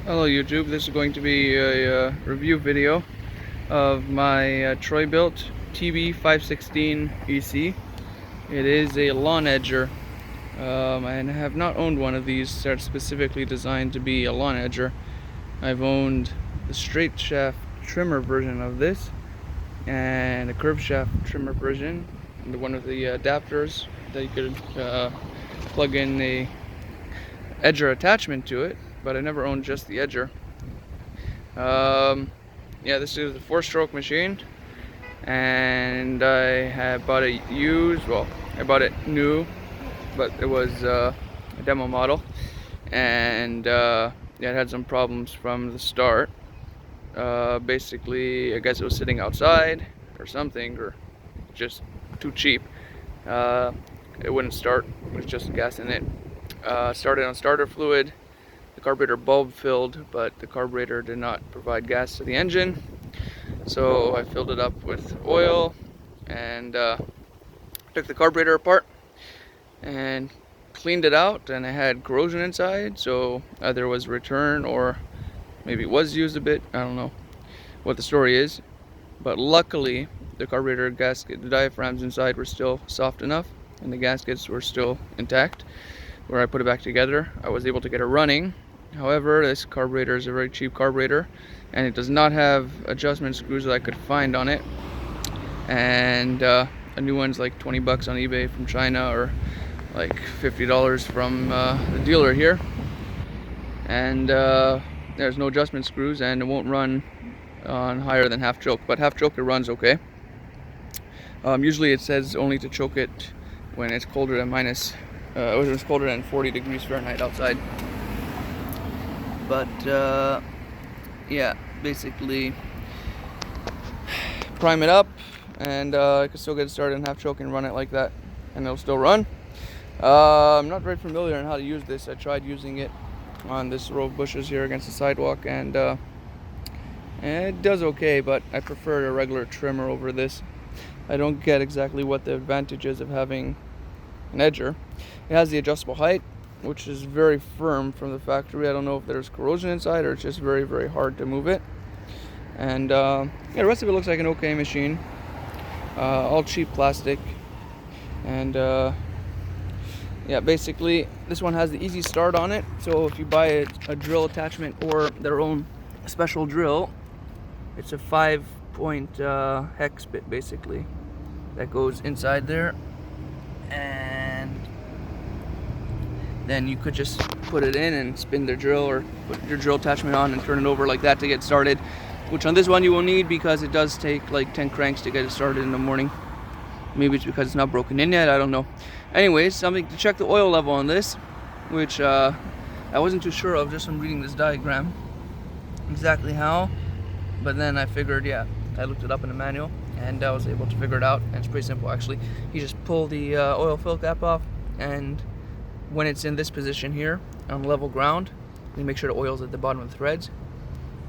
Hello YouTube, this is going to be a review video of my Bilt TB516 EC. It is a lawn edger, and I have not owned one of these that are specifically designed to be a lawn edger. I've owned the straight shaft trimmer version of this and a curved shaft trimmer version, and the one with the adapters that you could plug in a edger attachment to it, but I never owned just the edger. Yeah, this is a 4-stroke machine, and I had bought it used. Well, I bought it new, but it was a demo model, and yeah, it had some problems from the start. Basically, I guess it was sitting outside or something, or just too cheap. It wouldn't start with just gas in it. Started on starter fluid. The carburetor bulb filled, but the carburetor did not provide gas to the engine. So I filled it up with oil and took the carburetor apart and cleaned it out, and it had corrosion inside, so either it was return or maybe it was used a bit. I don't know what the story is, but luckily the carburetor gasket, the diaphragms inside were still soft enough and the gaskets were still intact. Where I put it back together, I was able to get it running. However, this carburetor is a very cheap carburetor, and it does not have adjustment screws that I could find on it. And a new one's like 20 bucks on eBay from China, or like $50 from the dealer here. And there's no adjustment screws, and it won't run on higher than half choke, but half choke it runs okay. Usually it says only to choke it when it's colder than when it's colder than 40 degrees Fahrenheit outside. But yeah, basically prime it up, and I can still get it started in half choke and run it like that, and it'll still run. I'm not very familiar on how to use this. I tried using it on this row of bushes here against the sidewalk, and it does okay, but I prefer a regular trimmer over this. I don't get exactly what the advantage is of having an edger. It has the adjustable height, which is very firm from the factory. I don't know if there's corrosion inside or it's just very, very hard to move it. And yeah, the rest of it looks like an okay machine. All cheap plastic. And yeah, basically this one has the easy start on it. So if you buy a drill attachment or their own special drill, it's a 5-point hex bit basically that goes inside there, and then you could just put it in and spin the drill, or put your drill attachment on and turn it over like that to get started, which on this one you will need because it does take like 10 cranks to get it started in the morning. Maybe it's because it's not broken in yet, I don't know. Anyways, something to check the oil level on this, which I wasn't too sure of just from reading this diagram exactly how, but then I figured, yeah, I looked it up in the manual and I was able to figure it out, and it's pretty simple actually. You just pull the oil fill cap off, and when it's in this position here on level ground, you make sure the oil's at the bottom of the threads,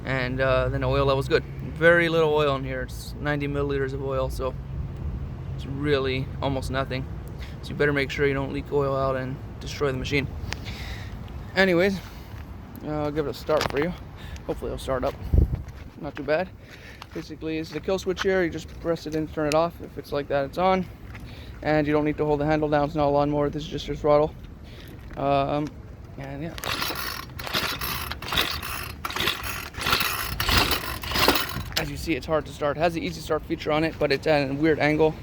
and then the oil level's good. Very little oil in here. It's 90 milliliters of oil, so it's really almost nothing. So you better make sure you don't leak oil out and destroy the machine. Anyways, I'll give it a start for you. Hopefully it'll start up. Not too bad. Basically, it's the kill switch here. You just press it in to turn it off. If it's like that, it's on. And you don't need to hold the handle down. It's not a lawnmower. This is just your throttle. And yeah. As you see, it's hard to start. It has the easy start feature on it, but it's at a weird angle.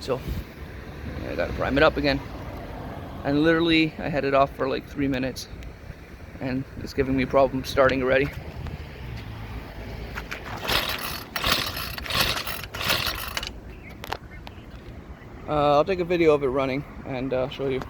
So yeah, I gotta prime it up again. And literally, I had it off for like 3 minutes, and it's giving me problems starting already. I'll take a video of it running and show you.